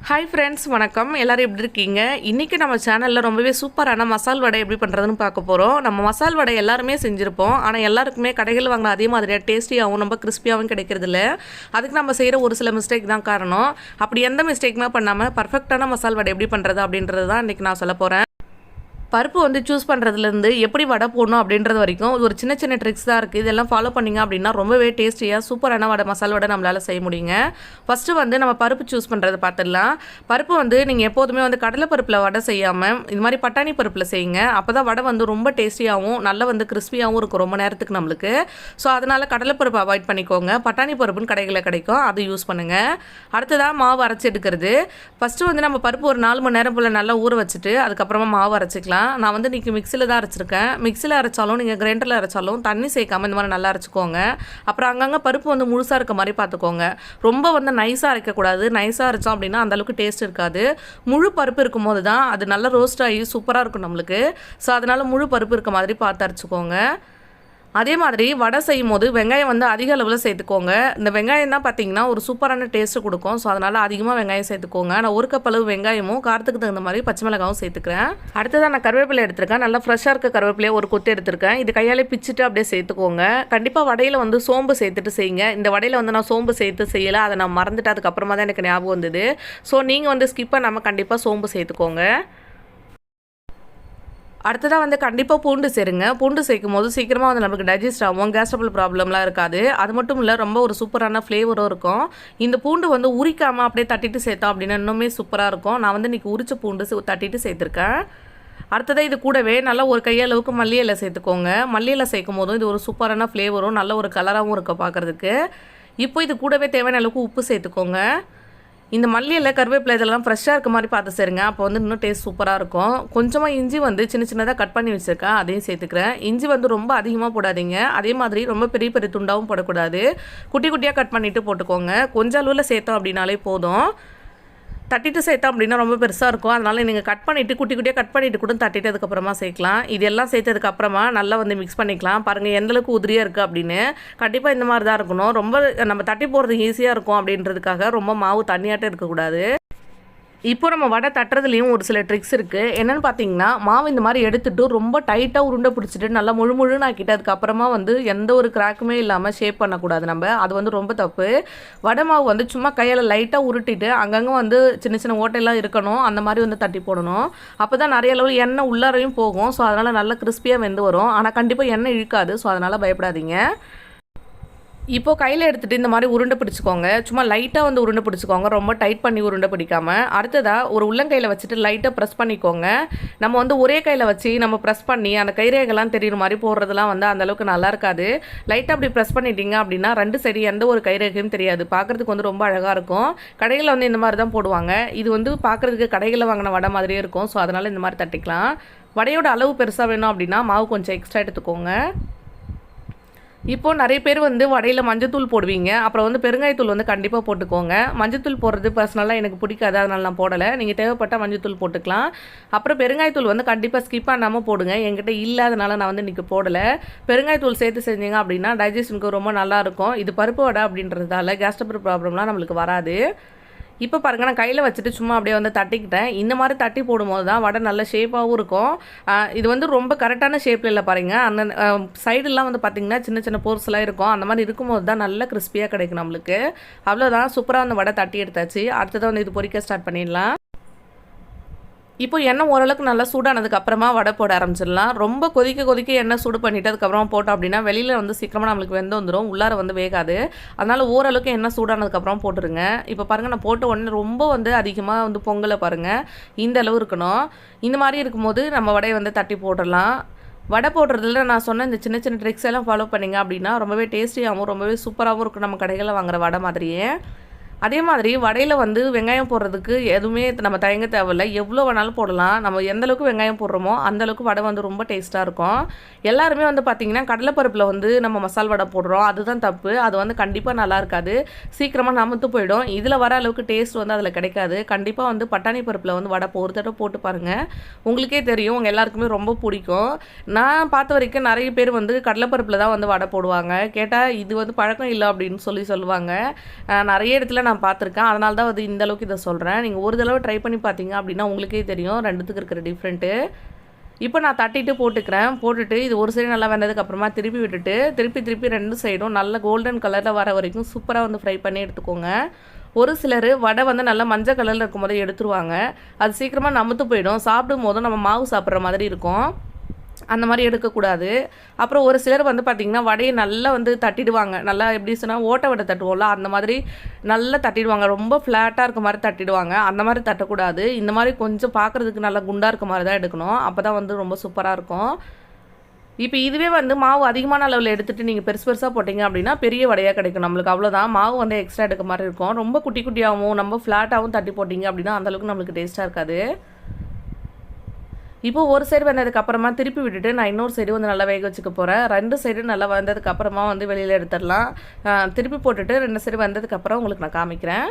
Hi friends, வணக்கம். எல்லோரும் எப்படி இருக்கீங்க? இன்றைக்கி நம்ம சேனலில் ரொம்பவே சூப்பரான மசால் வடை எப்படி பண்ணுறதுன்னு பார்க்க போகிறோம். நம்ம மசால் வடை எல்லாருமே செஞ்சுருப்போம். ஆனால் எல்லாருக்குமே கடைகளில் வாங்கின அதே மாதிரியாக டேஸ்டியாகவும் ரொம்ப கிறிஸ்பியாகவும் கிடைக்கிறதில்ல. அதுக்கு நம்ம செய்கிற ஒரு சில மிஸ்டேக் தான் காரணம். அப்படி எந்த மிஸ்டேக்குமே பண்ணாமல் பர்ஃபெக்டான மசால் வடை எப்படி பண்ணுறது அப்படின்றது தான் இன்றைக்கி நான் சொல்ல போகிறேன். பருப்பு சூஸ் பண்ணுறதுலேருந்து எப்படி வடை போடணும் அப்படின்றது வரைக்கும் ஒரு சின்ன சின்ன ட்ரிக்ஸ் தான் இருக்குது. இதெல்லாம் ஃபாலோ பண்ணிங்க அப்படின்னா ரொம்பவே டேஸ்டியாக சூப்பரான மசால் வடை நம்மளால் செய்ய முடியுங்க. ஃபஸ்ட்டு நம்ம பருப்பு சூஸ் பண்ணுறதை பார்த்துடலாம். பருப்பு நீங்கள் எப்போதுமே கடலை பருப்பில் வடை செய்யாமல் இது மாதிரி பட்டாணி பருப்பில் செய்யுங்க. அப்போ தான் வடை ரொம்ப டேஸ்டியாகவும் நல்லா கிறிஸ்பியாகவும் இருக்கும் ரொம்ப நேரத்துக்கு நம்மளுக்கு. ஸோ அதனால் கடலை பருப்பு அவாய்ட் பண்ணிக்கோங்க. பட்டாணி பருப்புன்னு கடைகளில் கிடைக்கும், அது யூஸ் பண்ணுங்கள். அடுத்ததாக மாவு அரைச்சி எடுக்கிறது. ஃபஸ்ட்டு நம்ம பருப்பு ஒரு 4 மணி நேரம் போல் நல்லா ஊற வச்சுட்டு அதுக்கப்புறமா மாவு அரைச்சிக்கலாம். நான் இன்றைக்கி மிக்சியில் தான் அரைச்சிருக்கேன். மிக்சியில் அரைச்சாலும் நீங்கள் கிரைண்டரில் அரைச்சாலும் தண்ணி சேர்க்காமல் இந்த மாதிரி நல்லா அரைச்சிக்கோங்க. அப்புறம் அங்கங்கே பருப்பு முழுசாக இருக்க மாதிரி பார்த்துக்கோங்க. ரொம்ப நைஸாக அரைக்கக்கூடாது. நைஸாக அரைச்சோம் அப்படின்னா அந்தளவுக்கு டேஸ்ட் இருக்காது. முழு பருப்பு இருக்கும்போது தான் அது நல்லா ரோஸ்ட் ஆகி சூப்பராக இருக்கும் நம்மளுக்கு. ஸோ அதனால் முழு பருப்பு இருக்க மாதிரி பார்த்து அரைச்சிக்கோங்க. அதே மாதிரி வடை செய்யும் போது வெங்காயம் அதிக அளவில் சேர்த்துக்கோங்க. இந்த வெங்காயம் தான் பார்த்தீங்கன்னா ஒரு சூப்பரான டேஸ்ட்டு கொடுக்கும். ஸோ அதனால் அதிகமாக வெங்காயம் சேர்த்துக்கோங்க. நான் 1 கப் அளவு வெங்காயமும் காரத்துக்கு தகுந்த மாதிரி பச்சை மிளகாவும் சேர்த்துக்கிறேன். அடுத்ததான் நான் கருவேப்பிலை எடுத்திருக்கேன். நல்லா ஃப்ரெஷ்ஷாக இருக்க கருவேப்பிலையை ஒரு கொத்து எடுத்திருக்கேன். இது கையாலே பிச்சுட்டு அப்படியே சேர்த்துக்கோங்க. கண்டிப்பாக வடையில் சோம்பு சேர்த்துட்டு செய்யுங்க. இந்த வடையில் நான் சோம்பு சேர்த்து செய்யலை, அதை நான் மறந்துட்டு அதுக்கப்புறமா தான் எனக்கு ஞாபகம் வந்தது. ஸோ நீங்கள் ஸ்கிப் பண்ணாமல் கண்டிப்பாக சோம்பு சேர்த்துக்கோங்க. அடுத்ததாக கண்டிப்பாக பூண்டு சேருங்க. பூண்டு சேர்க்கும் போது சீக்கிரமாக நமக்கு டைஜஸ்ட் ஆகும், கேஸ்ட்ரபிள் ப்ராப்ளம்லாம் இருக்காது. அது மட்டும் இல்லை, ரொம்ப ஒரு சூப்பரான ஃப்ளேவரும் இருக்கும். இந்த பூண்டு உரிக்காமல் அப்படியே தட்டிட்டு சேர்த்தோம் அப்படின்னா இன்னுமே சூப்பராக இருக்கும். நான் இன்றைக்கி உரிச்ச பூண்டு தட்டிட்டு சேர்த்துருக்கேன். அடுத்ததாக இது கூடவே நல்லா ஒரு கையளவுக்கு மல்லி இலை சேர்த்துக்கோங்க. மல்லி இலை சேர்க்கும் போதும் இது ஒரு சூப்பரான ஃப்ளேவரும் நல்ல ஒரு கலராகவும் இருக்கும் பார்க்குறதுக்கு. இப்போ இது கூடவே தேவையான அளவுக்கு உப்பு சேர்த்துக்கோங்க. இந்த மல்லி இலை கருவேப்பிலை இதெல்லாம் ஃப்ரெஷ்ஷாக இருக்க மாதிரி பார்த்து சேருங்க. அப்போ இன்னும் டேஸ்ட் சூப்பராக இருக்கும். கொஞ்சமாக இஞ்சி சின்ன சின்னதாக கட் பண்ணி வச்சுருக்கேன், அதையும் சேர்த்துக்கிறேன். இஞ்சி ரொம்ப அதிகமாக போடாதீங்க. அதே மாதிரி ரொம்ப பெரிய பெரிய துண்டாகவும் போடக்கூடாது. குட்டி குட்டியாக கட் பண்ணிவிட்டு போட்டுக்கோங்க. கொஞ்சம் அளவில் சேர்த்தோம் அப்படின்னாலே போதும். தட்டிட்டு சேர்த்தோம் அப்படின்னா ரொம்ப பெருசாக இருக்கும். அதனால் நீங்கள் கட் பண்ணிவிட்டு குட்டி குட்டியாக கட் பண்ணிவிட்டு கூட தட்டிட்டு அதுக்கப்புறமா சேர்க்கலாம். இதெல்லாம் சேர்த்ததுக்கப்புறமா நல்லா மிக்ஸ் பண்ணிக்கலாம். பாருங்கள் எந்தளவுக்கு உதிரியாக இருக்குது அப்படின்னு. கண்டிப்பாக இந்த மாதிரி தான் இருக்கணும். ரொம்ப நம்ம தட்டி போடுறது ஈஸியாக இருக்கும் அப்படின்றதுக்காக ரொம்ப மாவு தண்ணியாட்டம் இருக்கக்கூடாது. இப்போ நம்ம வடை தட்டுறதுலேயும் ஒரு சில ட்ரிக்ஸ் இருக்குது. என்னென்னு பார்த்தீங்கன்னா, மாவு இந்த மாதிரி எடுத்துகிட்டு ரொம்ப டைட்டாக உருண்டை பிடிச்சிட்டு நல்லா முழுன்னு ஆக்கிட்டு அதுக்கப்புறமா எந்த ஒரு கிராக்குமே இல்லாமல் ஷேப் பண்ணக்கூடாது. நம்ம அது ரொம்ப தப்பு. வடை மாவு சும்மா கையில் லைட்டாக உருட்டிட்டு அங்கங்கே சின்ன சின்ன ஓட்டையெல்லாம் இருக்கணும். அந்த மாதிரி தட்டி போடணும். அப்போ தான் நிறைய அளவு எண்ணெய் உள்ளாரையும் போகும். ஸோ அதனால் நல்லா கிறிஸ்பியாக வெந்து வரும். ஆனால் கண்டிப்பாக எண்ணெய் இழுக்காது. ஸோ அதனால் பயப்படாதீங்க. இப்போது கையில் எடுத்துகிட்டு இந்த மாதிரி உருண்டை பிடிச்சிக்கோங்க. சும்மா லைட்டாக உருண்டை பிடிச்சிக்கோங்க, ரொம்ப டைட் பண்ணி உருண்டை பிடிக்காமல். அடுத்ததாக ஒரு உள்ளங்கையில் வச்சுட்டு லைட்டாக ப்ரெஸ் பண்ணிக்கோங்க. நம்ம ஒரே கையில் வச்சு நம்ம ப்ரெஸ் பண்ணி அந்த கைரேகைலாம் தெரியுற மாதிரி போடுறதுலாம் அந்தளவுக்கு நல்லா இருக்காது. லைட்டாக அப்படி ப்ரெஸ் பண்ணிட்டீங்க அப்படின்னா 2 சைடு எந்த ஒரு கைரேகையும் தெரியாது. பார்க்குறதுக்கு ரொம்ப அழகாக இருக்கும். கடைகளில் இந்த மாதிரி தான் போடுவாங்க. இது பார்க்குறதுக்கு கடைகளில் வாங்கின வடை மாதிரியே இருக்கும். ஸோ அதனால் இந்த மாதிரி தட்டிக்கலாம். வடையோட அளவு பெருசாக வேணும் அப்படின்னா மாவு கொஞ்சம் எக்ஸ்ட்ரா எடுத்துக்கோங்க. இப்போது நிறைய பேர் வடையில் மஞ்சத்தூள் போடுவீங்க. அப்புறம் பெருங்காயத்தூள் கண்டிப்பாக போட்டுக்கோங்க. மஞ்சத்தூள் போடுறது பர்சனலாக எனக்கு பிடிக்காது, அதனால் நான் போடலை. நீங்கள் தேவைப்பட்டால் மஞ்சத்தூள் போட்டுக்கலாம். அப்புறம் பெருங்காயத்தூள் கண்டிப்பாக ஸ்கிப் பண்ணாமல் போடுங்க. என்கிட்ட இல்லாதனால நான் இன்றைக்கி போடலை. பெருங்காயத்தூள் சேர்த்து செஞ்சீங்க அப்படின்னா டைஜஷனுக்கு ரொம்ப நல்லாயிருக்கும். இது பருப்பு வடை அப்படின்றதால கேஸ்ட்ரபிள் ப்ராப்ளம்லாம் நம்மளுக்கு வராது. இப்போ பாருங்கள், நான் கையில் வச்சுட்டு சும்மா அப்படியே தட்டிக்கிட்டேன். இந்த மாதிரி தட்டி போடும்போது தான் வடை நல்ல ஷேப்பாகவும் இருக்கும். இது ரொம்ப கரெக்டான ஷேப்பில் இல்லை பாருங்கள். அந்த சைடெல்லாம் பார்த்திங்கன்னா சின்ன சின்ன போர்ஸ்லாம் இருக்கும். அந்த மாதிரி இருக்கும்போது தான் நல்ல கிறிஸ்பியாக கிடைக்கும் நம்மளுக்கு. அவ்வளோதான், சூப்பராக வடை தட்டி எடுத்தாச்சு. அடுத்ததான் இது பொரிக்க ஸ்டார்ட் பண்ணிடலாம். இப்போ எண்ணெய் ஓரளவுக்கு நல்லா சூடானதுக்கு அப்புறமா வடை போட ஆரம்பிச்சிடலாம். ரொம்ப கொதிக்க எண்ணெய் சூடு பண்ணிவிட்டு அதுக்கப்புறமா போட்டோம் அப்படின்னா வெளியில் சீக்கிரமாக நம்மளுக்கு வெந்து வந்துடும், உள்ளார வேகாது. அதனால் ஓரளவுக்கு எண்ணெய் சூடானதுக்கப்புறம் போட்டுருங்க. இப்போ பாருங்கள், நான் போட்ட உடனே ரொம்ப அதிகமாக பொங்கலை பாருங்கள், இந்த அளவு இருக்கணும். இந்த மாதிரி இருக்கும்போது நம்ம வடையை தட்டி போடலாம். வடை போடுறதுல நான் சொன்ன இந்த சின்ன சின்ன ட்ரிக்ஸ் எல்லாம் ஃபாலோ பண்ணிங்க அப்படின்னா ரொம்பவே டேஸ்டியாகவும் ரொம்பவே சூப்பராகவும் இருக்கும் நம்ம கடைகளில் வாங்குற வடை மாதிரியே. அதே மாதிரி வடையில் வெங்காயம் போடுறதுக்கு எதுவுமே நம்ம தயங்க தேவையில்லை. எவ்வளோ வேணாலும் போடலாம். நம்ம எந்தளவுக்கு வெங்காயம் போடுறோமோ அந்தளவுக்கு வடை ரொம்ப டேஸ்ட்டாக இருக்கும். எல்லாருமே பார்த்திங்கன்னா கடலைப்பருப்பில் நம்ம மசால் வடை போடுறோம். அதுதான் தப்பு. அது கண்டிப்பாக நல்லா இருக்காது, சீக்கிரமாக நமத்து போயிடும். இதில் வர அளவுக்கு டேஸ்ட் அதில் கிடைக்காது. கண்டிப்பாக பட்டாணி பருப்பில் வடை ஒரு தடவை போட்டு பாருங்கள், உங்களுக்கே தெரியும். உங்கள் எல்லாருக்குமே ரொம்ப பிடிக்கும். நான் பார்த்த வரைக்கும் நிறைய பேர் கடலைப்பருப்பில் தான் வடை போடுவாங்க. கேட்டால் இது பழக்கம் இல்லை அப்படின்னு சொல்லுவாங்க. நிறைய இடத்துல நான் நான் பார்த்துருக்கேன். அதனால தான் வந்து இந்த அளவுக்கு இதை சொல்கிறேன். நீங்கள் ஒரு தடவை ட்ரை பண்ணி பார்த்தீங்க அப்படின்னா உங்களுக்கே தெரியும் ரெண்டுத்துக்கு இருக்கிற டிஃப்ரெண்ட்டு. இப்போ நான் தட்டிட்டு போட்டுக்கிறேன். போட்டுட்டு இது ஒரு சைடு நல்லா வெந்ததுக்கப்புறமா திருப்பி விட்டுட்டு திருப்பி 2 சைடும் நல்ல கோல்டன் கலரில் வர வரைக்கும் சூப்பராக வந்து ஃப்ரை பண்ணி எடுத்துக்கோங்க. ஒரு சிலர் வடை வந்து நல்லா மஞ்சள் கலரில் இருக்கும்போதே எடுத்துருவாங்க. அது சீக்கிரமாக நமுத்து போயிடும். சாப்பிடும் போதும் நம்ம மாவு சாப்பிட்ற மாதிரி இருக்கும். அந்த மாதிரி எடுக்கக்கூடாது. அப்புறம் ஒரு சிலர் வந்து பார்த்திங்கன்னா வடையை நல்லா வந்து தட்டிடுவாங்க. நல்லா எப்படி சொன்னால் ஓட்டை வடை தட்டுவோம்ல அந்த மாதிரி நல்லா தட்டிடுவாங்க. ரொம்ப ஃப்ளாட்டாக இருக்க மாதிரி தட்டிடுவாங்க. அந்த மாதிரி தட்டக்கூடாது. இந்த மாதிரி கொஞ்சம் பார்க்குறதுக்கு நல்லா குண்டாக இருக்க மாதிரி தான் எடுக்கணும். அப்போ தான் வந்து ரொம்ப சூப்பராக இருக்கும். இப்போ இதுவே வந்து மாவு அதிகமான அளவில் எடுத்துகிட்டு நீங்கள் பெருசாக போட்டிங்க அப்படின்னா பெரிய வடையாக கிடைக்கும் நம்மளுக்கு. அவ்வளோதான். மாவு வந்து எக்ஸ்ட்ரா எடுக்க மாதிரி இருக்கும். ரொம்ப குட்டி குட்டியாகவும் ரொம்ப ஃப்ளாட்டாகவும் தட்டி போட்டிங்க அப்படின்னா அந்தளவுக்கு நம்மளுக்கு டேஸ்ட்டாக இருக்காது. இப்போ ஒரு சைடு வெந்ததுக்கப்புறமா திருப்பி விட்டுட்டு நான் இன்னொரு சைடு வந்து நல்லா வேக வச்சுக்க போகிறேன். 2 சைடு நல்லா வந்ததுக்கப்புறமா வந்து வெளியில் எடுத்துடலாம். திருப்பி போட்டுட்டு 2 சைடு வந்ததுக்கப்புறம் உங்களுக்கு நான் காமிக்கிறேன்.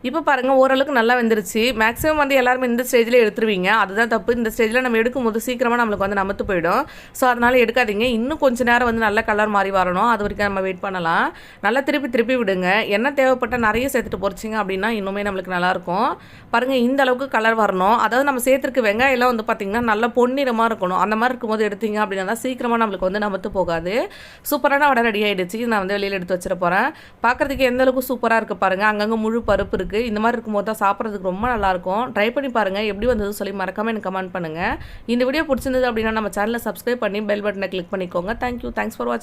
இப்போ பாருங்கள் ஓரளவுக்கு நல்லா வெந்துருச்சு. மேக்ஸிமம் வந்து எல்லாருமே இந்த ஸ்டேஜில் எடுத்துருவீங்க. அதுதான் தப்பு. இந்த ஸ்டேஜில் நம்ம எடுக்கும்போது சீக்கிரமாக நம்மளுக்கு வந்து நமத்து போயிடும். ஸோ அதனால் எடுக்காதீங்க. இன்னும் கொஞ்சம் நேரம் வந்து நல்ல கலர் மாறி வரணும். அது வரைக்கும் நம்ம வெயிட் பண்ணலாம். நல்லா திருப்பி விடுங்க. எண்ணெய் தேவைப்பட்டால் நிறைய சேர்த்துட்டு பொரிச்சிங்க அப்படின்னா இன்னுமே நம்மளுக்கு நல்லாயிருக்கும். பாருங்கள் இந்த அளவுக்கு கலர் வரணும். அதாவது நம்ம சேர்த்துருக்கு வெங்காயம்லாம் வந்து பார்த்திங்கன்னா நல்லா பொன்னிறமாக இருக்கணும். அந்த மாதிரி இருக்கும்போது எடுத்தீங்க அப்படின்னா தான் சீக்கிரமாக நம்மளுக்கு வந்து நமத்து போகாது. சூப்பரான வடை ரெடி ஆகிடுச்சு. நான் வந்து வெளியில் எடுத்து வச்சிட போகிறேன். பார்க்குறதுக்கு எந்த அளவுக்கு சூப்பராக இருக்குது பாருங்கள். அங்கங்கே முழு பருப்பு இருக்குது. இந்த மாதிரி இருக்கும்போது தான் சாப்பிட்றதுக்கு ரொம்ப நல்லாயிருக்கும். ட்ரை பண்ணி பாருங்கள். எப்படி வந்தது சொல்லி மறக்காமல் எனக்கு கமெண்ட் பண்ணுங்கள். இந்த வீடியோ பிடிச்சிருந்தது அப்படின்னா நம்ம சேனலை சப்ஸ்கிரைப் பண்ணி பெல் பட்டனை கிளிக் பண்ணிக்கோங்க. தேங்க்யூ. தேங்க்ஸ் ஃபார் வாட்சிங்.